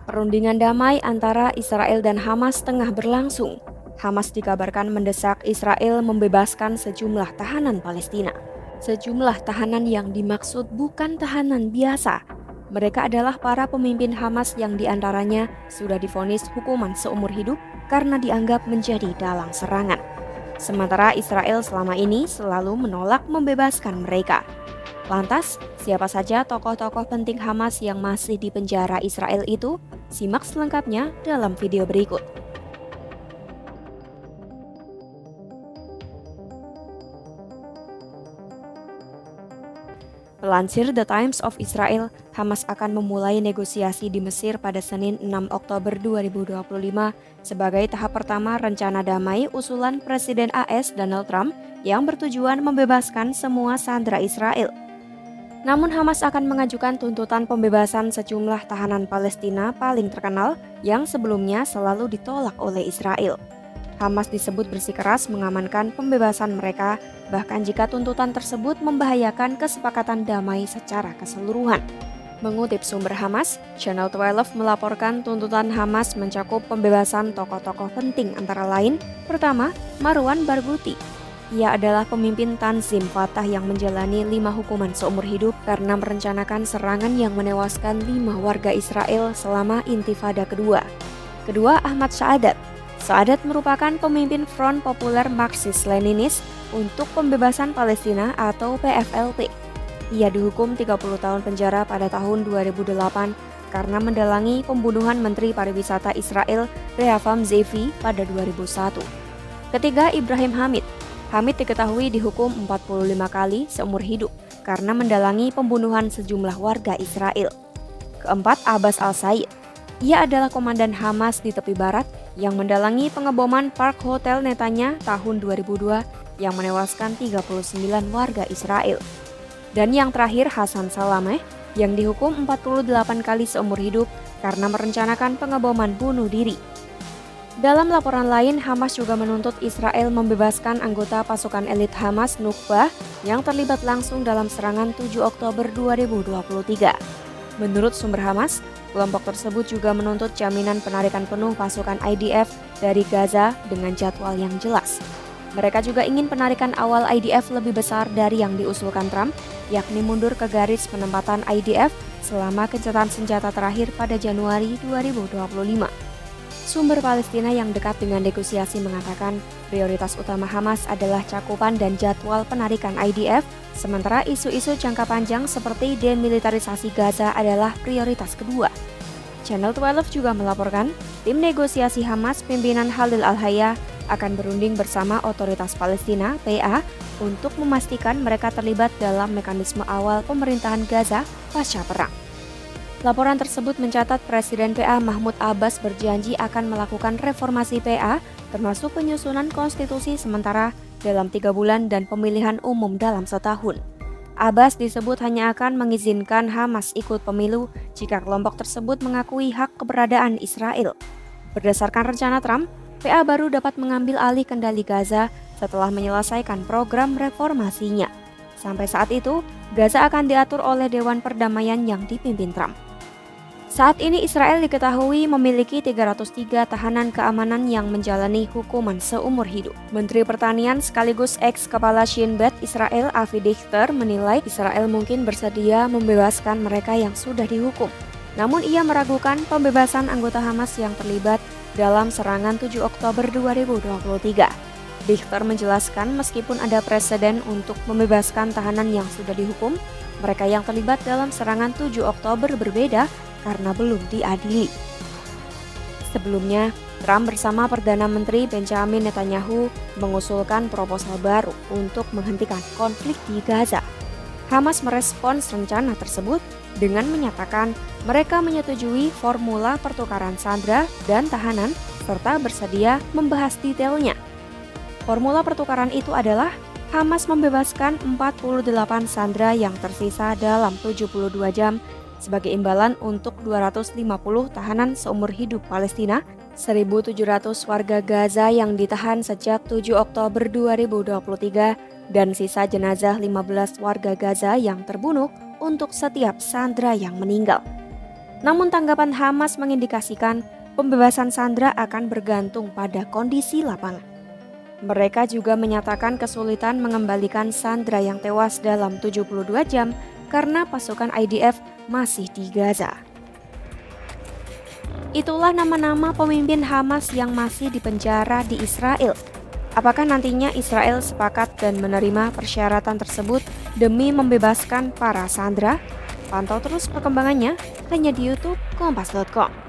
Perundingan damai antara Israel dan Hamas tengah berlangsung. Hamas dikabarkan mendesak Israel membebaskan sejumlah tahanan Palestina. Sejumlah tahanan yang dimaksud bukan tahanan biasa. Mereka adalah para pemimpin Hamas yang diantaranya sudah divonis hukuman seumur hidup karena dianggap menjadi dalang serangan. Sementara Israel selama ini selalu menolak membebaskan mereka. Lantas, siapa saja tokoh-tokoh penting Hamas yang masih di penjara Israel itu? Simak selengkapnya dalam video berikut. Pelansir The Times of Israel, Hamas akan memulai negosiasi di Mesir pada Senin 6 Oktober 2025 sebagai tahap pertama rencana damai usulan Presiden AS Donald Trump yang bertujuan membebaskan semua sandera Israel. Namun Hamas akan mengajukan tuntutan pembebasan sejumlah tahanan Palestina paling terkenal yang sebelumnya selalu ditolak oleh Israel. Hamas disebut bersikeras mengamankan pembebasan mereka, bahkan jika tuntutan tersebut membahayakan kesepakatan damai secara keseluruhan. Mengutip sumber Hamas, Channel 12 melaporkan tuntutan Hamas mencakup pembebasan tokoh-tokoh penting antara lain, pertama, Marwan Barghouti. Ia adalah pemimpin Tanzim Fatah yang menjalani 5 hukuman seumur hidup karena merencanakan serangan yang menewaskan 5 warga Israel selama Intifada kedua. Kedua, Ahmad Saadat. Saadat merupakan pemimpin Front Populer Marxist-Leninis untuk Pembebasan Palestina atau PFLP. Ia dihukum 30 tahun penjara pada tahun 2008 karena mendalangi pembunuhan Menteri Pariwisata Israel Rehavam Zeevi pada 2001. Ketiga, Ibrahim Hamid. Hamid diketahui dihukum 45 kali seumur hidup karena mendalangi pembunuhan sejumlah warga Israel. Keempat, Abbas Al-Said. Ia adalah komandan Hamas di tepi barat yang mendalangi pengeboman Park Hotel Netanya tahun 2002 yang menewaskan 39 warga Israel. Dan yang terakhir, Hasan Salameh yang dihukum 48 kali seumur hidup karena merencanakan pengeboman bunuh diri. Dalam laporan lain, Hamas juga menuntut Israel membebaskan anggota pasukan elit Hamas Nukbah yang terlibat langsung dalam serangan 7 Oktober 2023. Menurut sumber Hamas, kelompok tersebut juga menuntut jaminan penarikan penuh pasukan IDF dari Gaza dengan jadwal yang jelas. Mereka juga ingin penarikan awal IDF lebih besar dari yang diusulkan Trump, yakni mundur ke garis penempatan IDF selama gencatan senjata terakhir pada Januari 2025. Sumber Palestina yang dekat dengan negosiasi mengatakan prioritas utama Hamas adalah cakupan dan jadwal penarikan IDF, sementara isu-isu jangka panjang seperti demilitarisasi Gaza adalah prioritas kedua. Channel 12 juga melaporkan, tim negosiasi Hamas pimpinan Khalil Al-Hayya akan berunding bersama otoritas Palestina (PA) untuk memastikan mereka terlibat dalam mekanisme awal pemerintahan Gaza pasca perang. Laporan tersebut mencatat Presiden PA Mahmud Abbas berjanji akan melakukan reformasi PA, termasuk penyusunan konstitusi sementara dalam 3 bulan dan pemilihan umum dalam setahun. Abbas disebut hanya akan mengizinkan Hamas ikut pemilu jika kelompok tersebut mengakui hak keberadaan Israel. Berdasarkan rencana Trump, PA baru dapat mengambil alih kendali Gaza setelah menyelesaikan program reformasinya. Sampai saat itu, Gaza akan diatur oleh Dewan Perdamaian yang dipimpin Trump. Saat ini Israel diketahui memiliki 303 tahanan keamanan yang menjalani hukuman seumur hidup. Menteri Pertanian sekaligus ex-kepala Shin Bet Israel Avi Dichter menilai Israel mungkin bersedia membebaskan mereka yang sudah dihukum. Namun ia meragukan pembebasan anggota Hamas yang terlibat dalam serangan 7 Oktober 2023. Dichter menjelaskan meskipun ada preseden untuk membebaskan tahanan yang sudah dihukum, mereka yang terlibat dalam serangan 7 Oktober berbeda karena belum diadili. Sebelumnya, Trump bersama Perdana Menteri Benjamin Netanyahu mengusulkan proposal baru untuk menghentikan konflik di Gaza. Hamas merespons rencana tersebut dengan menyatakan mereka menyetujui formula pertukaran sandera dan tahanan serta bersedia membahas detailnya. Formula pertukaran itu adalah Hamas membebaskan 48 sandera yang tersisa dalam 72 jam sebagai imbalan untuk 250 tahanan seumur hidup Palestina, 1.700 warga Gaza yang ditahan sejak 7 Oktober 2023, dan sisa jenazah 15 warga Gaza yang terbunuh untuk setiap sandera yang meninggal. Namun tanggapan Hamas mengindikasikan pembebasan sandera akan bergantung pada kondisi lapangan. Mereka juga menyatakan kesulitan mengembalikan sandera yang tewas dalam 72 jam karena pasukan IDF masih di Gaza. Itulah nama-nama pemimpin Hamas yang masih dipenjara di Israel. Apakah nantinya Israel sepakat dan menerima persyaratan tersebut demi membebaskan para sandera? Pantau terus perkembangannya hanya di YouTube Kompas.com.